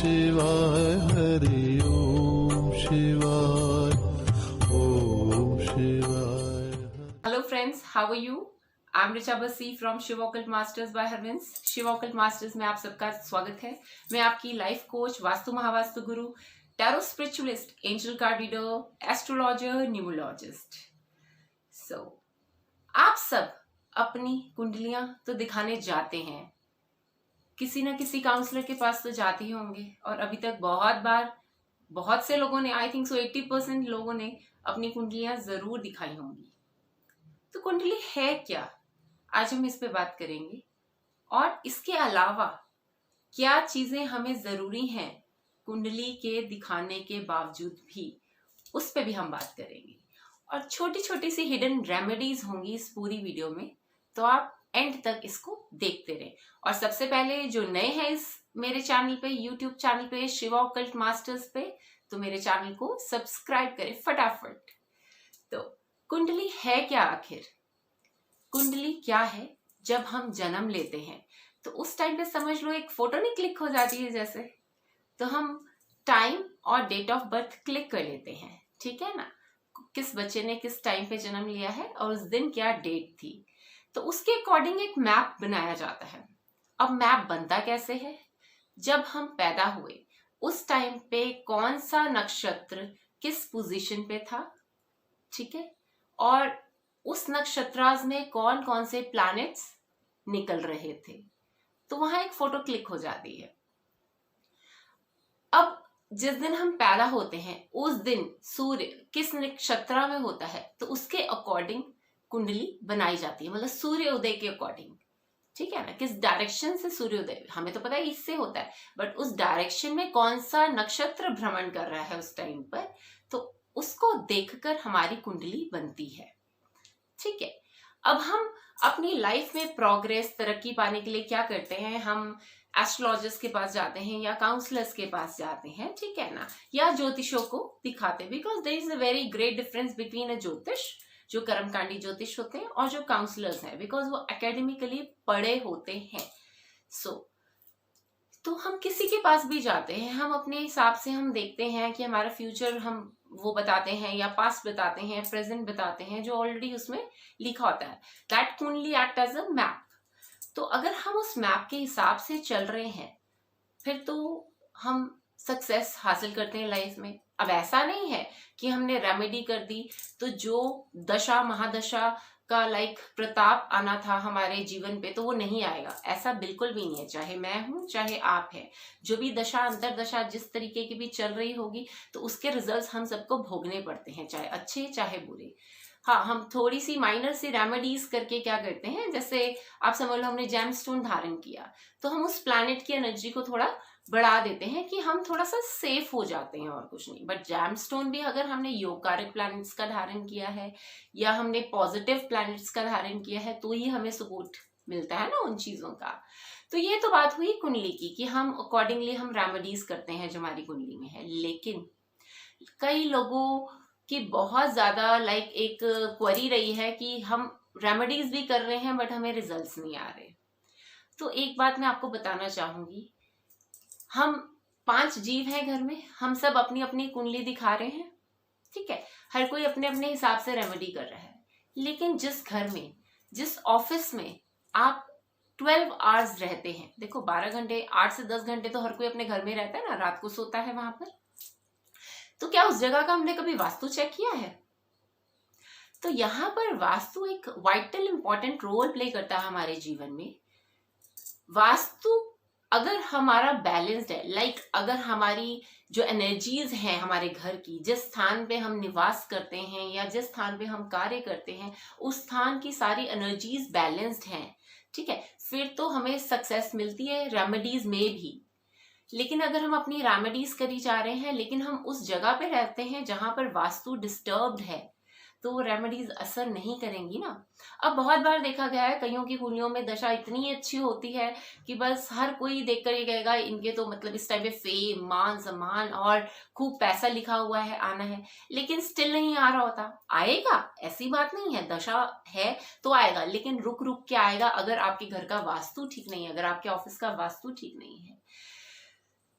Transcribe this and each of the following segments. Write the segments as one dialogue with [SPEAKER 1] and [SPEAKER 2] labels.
[SPEAKER 1] शिवाय हरि ओम शिवाय ओम शिवाय।
[SPEAKER 2] Hello friends, how are you? I'm Richa Basi from Shiva Occult Masters by Harvin's. Shiva Occult Masters में आप सबका स्वागत है। मैं आपकी लाइफ कोच, वास्तु महावास्तु गुरु, tarot spiritualist, angel card reader, astrologer, numerologist. आप सब अपनी कुंडलियां तो दिखाने जाते हैं, किसी ना किसी काउंसलर के पास तो जाते ही होंगे, और अभी तक बहुत से लोगों ने, आई थिंक सो 80% लोगों ने अपनी कुंडलियां जरूर दिखाई होंगी। तो कुंडली है क्या, आज हम इस पे बात करेंगे। और इसके अलावा क्या चीजें हमें जरूरी हैं कुंडली के दिखाने के बावजूद भी, उस पे भी हम बात करेंगे। और छोटी छोटी सी हिडन रेमेडीज होंगी इस पूरी वीडियो में, तो आप एंड तक इसको देखते रहें। और सबसे पहले जो नए हैं इस मेरे चैनल पे, यूट्यूब चैनल पे, शिवा ऑकल्ट मास्टर्स पे, तो मेरे चैनल को सब्सक्राइब करें फटाफट। तो कुंडली है क्या आखिर? कुंडली क्या है? जब हम जन्म लेते हैं तो उस टाइम पे समझ लो एक फोटो नहीं क्लिक हो जाती है जैसे, तो हम टाइम और डेट ऑफ बर्थ क्लिक कर लेते हैं, ठीक है ना, किस बच्चे ने किस टाइम पे जन्म लिया है और उस दिन क्या डेट थी, तो उसके अकॉर्डिंग एक मैप बनाया जाता है। अब मैप बनता कैसे है? जब हम पैदा हुए उस टाइम पे कौन सा नक्षत्र किस पोजीशन पे था, ठीक है, और उस नक्षत्राज में कौन कौन से प्लैनेट्स निकल रहे थे, तो वहां एक फोटो क्लिक हो जाती है। अब जिस दिन हम पैदा होते हैं उस दिन सूर्य किस नक्षत्र में होता है, तो उसके अकॉर्डिंग कुंडली बनाई जाती है, मतलब सूर्य उदय के अकॉर्डिंग, ठीक है ना, किस डायरेक्शन से सूर्योदय, हमें तो पता है इससे होता है, बट उस डायरेक्शन में कौन सा नक्षत्र भ्रमण कर रहा है उस टाइम पर, तो उसको देखकर हमारी कुंडली बनती है, ठीक है। अब हम अपनी लाइफ में प्रोग्रेस, तरक्की पाने के लिए क्या करते हैं? हम एस्ट्रोलॉजर्स के पास जाते हैं या काउंसलर्स के पास जाते हैं, ठीक है ना, या ज्योतिषों को दिखाते हैं, because there is a very great difference between a ज्योतिष, जो कर्मकांडी ज्योतिष होते हैं, और जो काउंसलर्स हैं, बिकॉज वो एकेडमिकली पढ़े होते हैं। तो हम किसी के पास भी जाते हैं, हम अपने हिसाब से हम देखते हैं कि हमारा फ्यूचर हम वो बताते हैं, या पास्ट बताते हैं, प्रेजेंट बताते हैं, जो ऑलरेडी उसमें लिखा होता है। That only act as a map. तो अगर हम उस मैप के हिसाब से चल रहे हैं, फिर तो हम सक्सेस हासिल करते हैं लाइफ में। अब ऐसा नहीं है कि हमने रेमेडी कर दी तो जो दशा महादशा का प्रताप आना था हमारे जीवन पे, तो वो नहीं आएगा, ऐसा बिल्कुल भी नहीं है। चाहे मैं हूं चाहे आप है, जो भी दशा अंतरदशा जिस तरीके की भी चल रही होगी, तो उसके रिजल्ट्स हम सबको भोगने पड़ते हैं, चाहे अच्छे चाहे बुरे। हाँ, हम थोड़ी सी माइनर सी रेमेडीज करके क्या करते हैं, जैसे आप समझ लो हमने जेमस्टोन धारण किया, तो हम उस प्लैनेट की एनर्जी को थोड़ा बढ़ा देते हैं कि हम थोड़ा सा सेफ हो जाते हैं, और कुछ नहीं। बट जेमस्टोन भी अगर हमने योग कारक प्लैनेट्स का धारण किया है या हमने पॉजिटिव प्लैनेट्स का धारण किया है, तो ही हमें सपोर्ट मिलता है ना उन चीजों का। तो ये तो बात हुई कुंडली की, कि हम अकॉर्डिंगली हम रेमेडीज करते हैं जो हमारी कुंडली में है। लेकिन कई लोगों की बहुत ज्यादा एक क्वेरी रही है कि हम रेमेडीज भी कर रहे हैं बट हमें रिजल्ट्स नहीं आ रहे। तो एक बात मैं आपको बताना चाहूंगी, हम 5 जीव हैं घर में, हम सब अपनी अपनी कुंडली दिखा रहे हैं, ठीक है, हर कोई अपने अपने हिसाब से रेमेडी कर रहा है। लेकिन जिस घर में, जिस ऑफिस में आप 12 आवर्स रहते हैं, देखो 12 घंटे, 8 से 10 घंटे तो हर कोई अपने घर में रहता है ना, रात को सोता है वहां पर, तो क्या उस जगह का हमने कभी वास्तु चेक किया है? तो यहाँ पर वास्तु एक वाइटल इंपॉर्टेंट रोल प्ले करता है हमारे जीवन में। वास्तु अगर हमारा बैलेंस्ड है, अगर हमारी जो एनर्जीज हैं हमारे घर की, जिस स्थान पे हम निवास करते हैं या जिस स्थान पे हम कार्य करते हैं, उस स्थान की सारी एनर्जीज बैलेंस्ड हैं, ठीक है, फिर तो हमें सक्सेस मिलती है रेमेडीज में भी। लेकिन अगर हम अपनी रेमेडीज करी जा रहे हैं, लेकिन हम उस जगह पे रहते हैं जहां पर वास्तु डिस्टर्ब्ड है, तो वो रेमेडीज असर नहीं करेंगी ना। अब बहुत बार देखा गया है कईयों की कुंडलियों में दशा इतनी अच्छी होती है कि बस हर कोई देखकर ये कहेगा इनके तो इस टाइम पे फेम, मान सम्मान और खूब पैसा लिखा हुआ है, आना है, लेकिन स्टिल नहीं आ रहा होता। आएगा, ऐसी बात नहीं है, दशा है तो आएगा, लेकिन रुक रुक के आएगा अगर आपके घर का वास्तु ठीक नहीं है, अगर आपके ऑफिस का वास्तु ठीक नहीं है।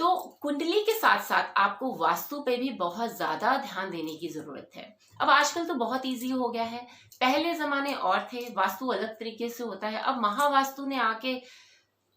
[SPEAKER 2] तो कुंडली के साथ साथ आपको वास्तु पे भी बहुत ज्यादा ध्यान देने की जरूरत है। अब आजकल तो बहुत इजी हो गया है, पहले जमाने और थे, वास्तु अलग तरीके से होता है। अब महावास्तु ने आके,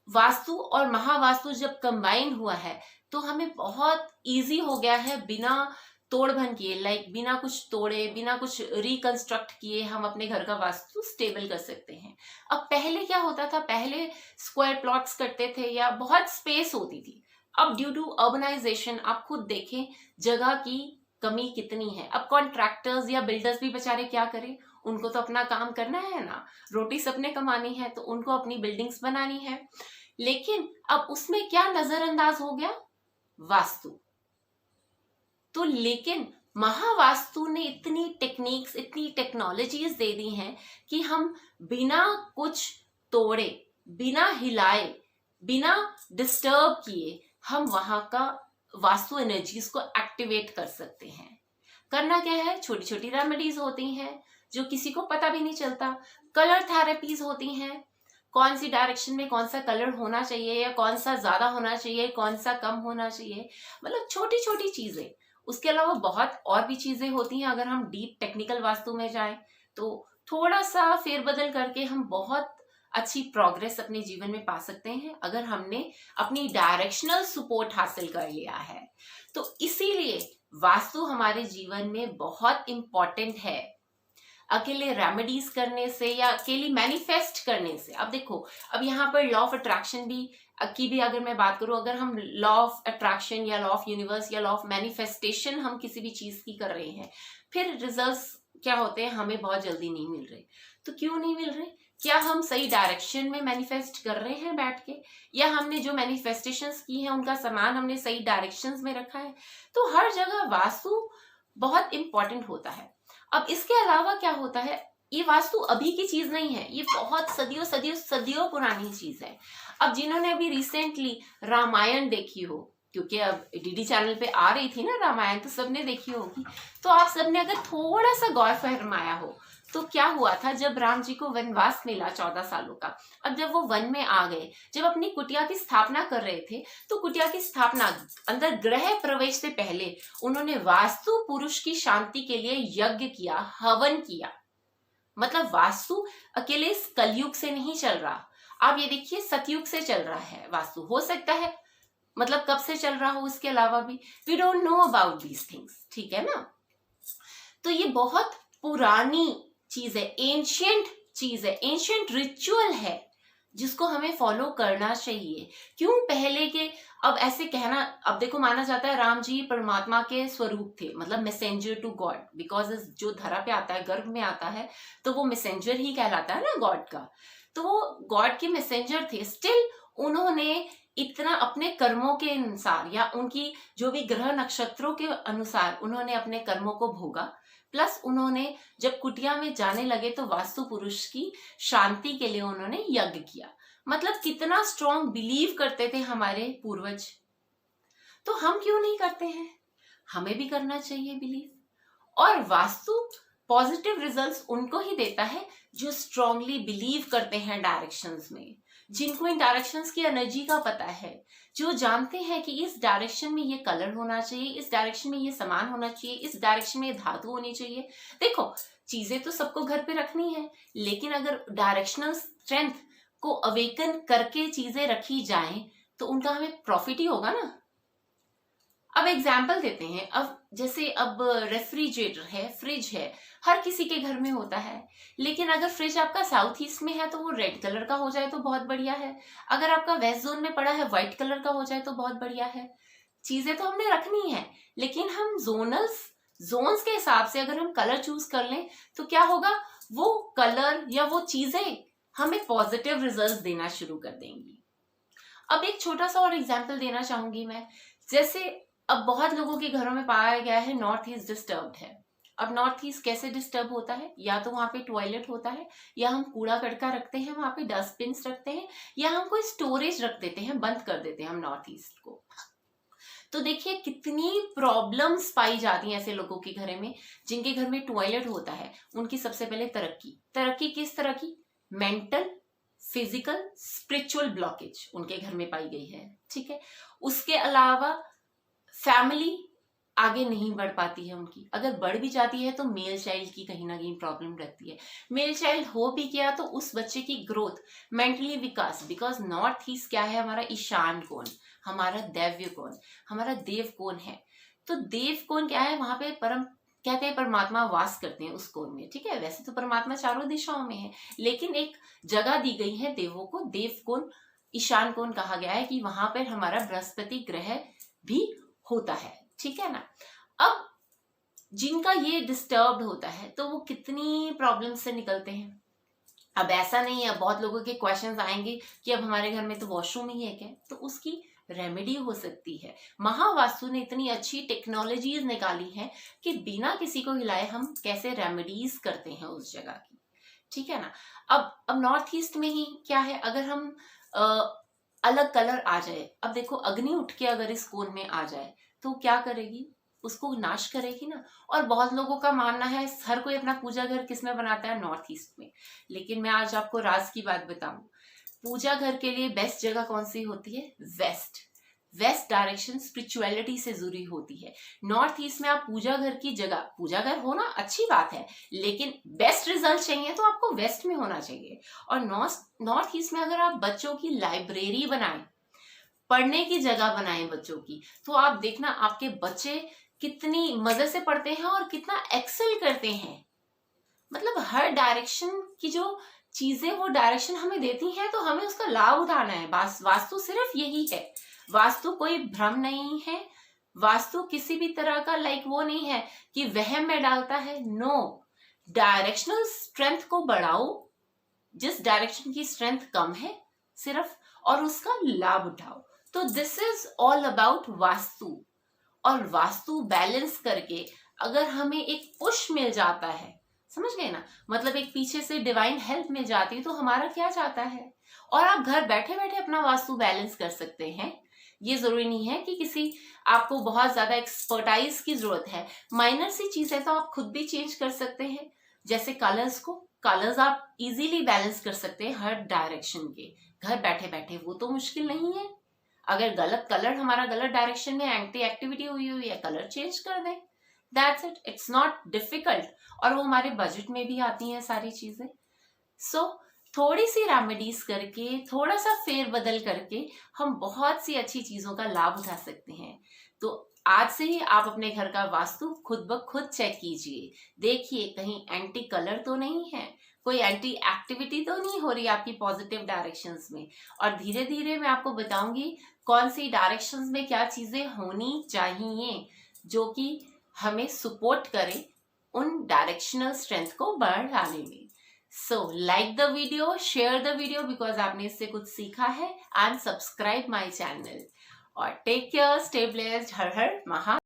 [SPEAKER 2] वास्तु और महावास्तु जब कंबाइन हुआ है तो हमें बहुत इजी हो गया है, बिना तोड़ भन किए, लाइक बिना कुछ तोड़े, बिना कुछ रिकंस्ट्रक्ट किए हम अपने घर का वास्तु स्टेबल कर सकते हैं। अब पहले क्या होता था, पहले स्क्वायर प्लॉट्स करते थे या बहुत स्पेस होती थी। अब ड्यू टू अर्बनाइजेशन आप खुद देखें जगह की कमी कितनी है। अब कॉन्ट्रैक्टर्स या बिल्डर्स भी बेचारे क्या करें, उनको तो अपना काम करना है ना, रोटी सबने कमानी है, तो उनको अपनी बिल्डिंग्स बनानी है। लेकिन अब उसमें क्या नजरअंदाज हो गया, वास्तु। तो लेकिन महावास्तु ने इतनी टेक्निक्स, इतनी टेक्नोलॉजीज दे दी हैं कि हम बिना कुछ तोड़े, बिना हिलाए, बिना डिस्टर्ब किए हम वहां का वास्तु एनर्जीज को एक्टिवेट कर सकते हैं। करना क्या है, छोटी छोटी रेमेडीज होती हैं जो किसी को पता भी नहीं चलता। कलर थेरेपीज होती हैं, कौन सी डायरेक्शन में कौन सा कलर होना चाहिए या कौन सा ज्यादा होना चाहिए, कौन सा कम होना चाहिए, मतलब छोटी छोटी चीजें। उसके अलावा बहुत और भी चीजें होती हैं। अगर हम डीप टेक्निकल वास्तु में जाएं तो थोड़ा सा फेरबदल करके हम बहुत अच्छी प्रोग्रेस अपने जीवन में पा सकते हैं, अगर हमने अपनी डायरेक्शनल सपोर्ट हासिल कर लिया है। तो इसीलिए वास्तु हमारे जीवन में बहुत इंपॉर्टेंट है। अकेले रेमेडीज करने से या अकेली मैनिफेस्ट करने से, अब देखो, अब यहाँ पर लॉ ऑफ अट्रैक्शन की भी अगर मैं बात करूं, अगर हम लॉ ऑफ अट्रैक्शन या लॉ ऑफ यूनिवर्स या लॉ ऑफ मैनिफेस्टेशन हम किसी भी चीज की कर रहे हैं, फिर रिजल्ट्स क्या होते हैं, हमें बहुत जल्दी नहीं मिल रहे। तो क्यों नहीं मिल रहे? क्या हम सही डायरेक्शन में मैनिफेस्ट कर रहे हैं बैठ के, या हमने जो मैनिफेस्टेशंस की हैं उनका सामान हमने सही डायरेक्शंस में रखा है? तो हर जगह वास्तु बहुत इंपॉर्टेंट होता है। अब इसके अलावा क्या होता है, ये वास्तु अभी की चीज नहीं है, ये बहुत सदियों सदियों सदियों पुरानी चीज है। अब जिन्होंने अभी रिसेंटली रामायण देखी हो, क्योंकि अब डीडी चैनल पे आ रही थी ना रामायण, तो सबने देखी होगी, तो आप सबने अगर थोड़ा सा गौर फरमाया हो तो क्या हुआ था, जब राम जी को वनवास मिला 14 सालों का, अब जब वो वन में आ गए, जब अपनी कुटिया की स्थापना कर रहे थे, तो कुटिया की स्थापना अंदर गृह प्रवेश से पहले उन्होंने वास्तु पुरुष की शांति के लिए यज्ञ किया, हवन किया। मतलब वास्तु अकेले इस कलयुग से नहीं चल रहा, आप ये देखिए सतयुग से चल रहा है वास्तु। हो सकता है मतलब कब से चल रहा हो उसके अलावा भी, we don't know about these things, ठीक है ना। तो ये बहुत पुरानी चीज है, एंशियंट चीज है, एंशियंट रिचुअल है जिसको हमें फॉलो करना चाहिए। क्यों पहले के, अब ऐसे कहना, अब देखो माना जाता है राम जी परमात्मा के स्वरूप थे, मतलब मैसेंजर टू गॉड, बिकॉज जो धरा पे आता है, गर्भ में आता है, तो वो मैसेंजर ही कहलाता है ना गॉड का। तो वो गॉड के मैसेंजर थे, स्टिल उन्होंने इतना अपने कर्मों के अनुसार या उनकी जो भी ग्रह नक्षत्रों के अनुसार उन्होंने अपने कर्मों को भोगा, प्लस उन्होंने जब कुटिया में जाने लगे तो वास्तु पुरुष की शांति के लिए उन्होंने यज्ञ किया। मतलब कितना स्ट्रॉन्ग बिलीव करते थे हमारे पूर्वज। तो हम क्यों नहीं करते हैं? हमें भी करना चाहिए बिलीव। और वास्तु पॉजिटिव रिजल्ट्स उनको ही देता है जो स्ट्रांगली बिलीव करते हैं डायरेक्शंस में, जिनको इन डायरेक्शंस की एनर्जी का पता है, जो जानते हैं कि इस डायरेक्शन में ये कलर होना चाहिए, इस डायरेक्शन में ये सामान होना चाहिए, इस डायरेक्शन में ये धातु होनी चाहिए। देखो चीजें तो सबको घर पे रखनी है, लेकिन अगर डायरेक्शनल स्ट्रेंथ को अवेकन करके चीजें रखी जाएं तो उनका हमें प्रॉफिट ही होगा ना। अब एग्जाम्पल देते हैं, अब जैसे अब रेफ्रिजरेटर है, फ्रिज है, हर किसी के घर में होता है, लेकिन अगर फ्रिज आपका साउथ ईस्ट में है तो वो रेड कलर का हो जाए तो बहुत बढ़िया है, अगर आपका वेस्ट जोन में पड़ा है व्हाइट कलर का हो जाए तो बहुत बढ़िया है। चीजें तो हमने रखनी है, लेकिन हम जोन्स के हिसाब से अगर हम कलर चूज कर लें तो क्या होगा, वो कलर या वो चीजें हमें पॉजिटिव रिजल्ट देना शुरू कर देंगी। अब एक छोटा सा और एग्जाम्पल देना चाहूंगी मैं, जैसे अब बहुत लोगों के घरों में पाया गया है नॉर्थ ईस्ट डिस्टर्ब्ड है। अब नॉर्थ ईस्ट कैसे डिस्टर्ब होता है, या तो वहां पे टॉयलेट होता है, या हम कूड़ा कटका रखते हैं, वहां पे डस्टबिन रखते हैं, या हम कोई स्टोरेज रख देते हैं, बंद कर देते हैं हम नॉर्थ ईस्ट को। तो देखिए कितनी प्रॉब्लम्स पाई जाती हैं ऐसे लोगों के घर में जिनके घर में टॉयलेट होता है। उनकी सबसे पहले तरक्की किस तरह की, मेंटल, फिजिकल स्पिरिचुअल ब्लॉकेज उनके घर में पाई गई है, ठीक है। उसके अलावा फैमिली आगे नहीं बढ़ पाती है उनकी, अगर बढ़ भी जाती है तो मेल चाइल्ड की कहीं ना कहीं प्रॉब्लम रहती है। मेल चाइल्ड हो भी गया तो उस बच्चे की growth, mentally Vikas, because north east क्या है, हमारा ईशान कोण, हमारा दैव्य कोण, हमारा देव कोण है। तो देव कोण क्या है, वहां पे कहते हैं परमात्मा वास करते हैं उस कोण में, ठीक है। वैसे तो परमात्मा चारों दिशाओं में है, लेकिन एक जगह दी गई है देवों को, देव कोण, ईशान कोण कहा गया है कि वहां पर हमारा बृहस्पति ग्रह भी होता है, ठीक है ना। अब जिनका ये डिस्टर्ब्ड होता है तो वो कितनी प्रॉब्लम से निकलते हैं। अब ऐसा नहीं है, बहुत लोगों के क्वेश्चंस आएंगे कि अब हमारे घर में तो वॉशरूम ही है क्या, तो उसकी रेमेडी हो सकती है। महावास्तु ने इतनी अच्छी टेक्नोलॉजीज निकाली है कि बिना किसी को हिलाए हम कैसे रेमेडीज करते हैं उस जगह की, ठीक है ना। अब नॉर्थ ईस्ट में ही क्या है, अगर हम अलग कलर आ जाए, अब देखो अग्नि उठ के अगर इस कोण में आ जाए तो क्या करेगी, उसको नाश करेगी ना। और बहुत लोगों का मानना है, हर कोई अपना पूजा घर किस में बनाता है, नॉर्थ ईस्ट में। लेकिन मैं आज आपको राज की बात बताऊं, पूजा घर के लिए बेस्ट जगह कौन सी होती है, वेस्ट। वेस्ट डायरेक्शन स्पिरिचुअलिटी से जुड़ी होती है। नॉर्थ ईस्ट में आप पूजा घर की जगह, पूजा घर होना अच्छी बात है, लेकिन बेस्ट रिजल्ट चाहिए तो आपको वेस्ट में होना चाहिए। और नॉर्थ ईस्ट में अगर आप बच्चों की लाइब्रेरी बनाएं, पढ़ने की जगह बनाएं बच्चों की, तो आप देखना आपके बच्चे कितनी मजे से पढ़ते हैं और कितना एक्सेल करते हैं। मतलब हर डायरेक्शन की जो चीजें वो डायरेक्शन हमें देती हैं तो हमें उसका लाभ उठाना है। वास्तु सिर्फ यही है, वास्तु कोई भ्रम नहीं है, वास्तु किसी भी तरह का वो नहीं है कि वहम में डालता है। नो, डायरेक्शनल स्ट्रेंथ को बढ़ाओ, जिस डायरेक्शन की स्ट्रेंथ कम है सिर्फ, और उसका लाभ उठाओ। तो this is all about vastu. और वास्तु बैलेंस करके अगर हमें एक पुश मिल जाता है, समझ गए ना, मतलब एक पीछे से डिवाइन हेल्प मिल जाती है, तो हमारा क्या चाहता है। और आप घर बैठे बैठे अपना वास्तु बैलेंस कर सकते हैं। ये जरूरी नहीं है कि किसी आपको बहुत ज्यादा एक्सपर्टाइज की जरूरत है, माइनर सी चीजें तो आप खुद भी चेंज कर सकते हैं। जैसे कलर्स आप इजीली बैलेंस कर सकते हैं हर डायरेक्शन के, घर बैठे बैठे। वो तो मुश्किल नहीं है। अगर गलत कलर हमारा गलत डायरेक्शन में एंटी एक्टिविटी हुई है, कलर चेंज कर दें, that's it, it's not difficult. और वो हमारे बजट में भी आती हैं सारी चीजें। सो थोड़ी सी रेमेडीज करके, थोड़ा सा फेरबदल करके हम बहुत सी अच्छी चीजों का लाभ उठा सकते हैं। तो आज से ही आप अपने घर का वास्तु खुद ब खुद चेक कीजिए, देखिए कहीं एंटी कलर तो नहीं है, कोई एंटी एक्टिविटी तो नहीं हो रही आपकी पॉजिटिव डायरेक्शंस में। और धीरे धीरे मैं आपको बताऊंगी कौन सी डायरेक्शंस में क्या चीजें होनी चाहिए जो कि हमें सपोर्ट करे उन डायरेक्शनल स्ट्रेंथ को बढ़ाने में। So like the video, share the video because आपने इससे कुछ सीखा है, एंड सब्सक्राइब माई चैनल। और टेक केयर, स्टे ब्लेस्ड, हर हर महा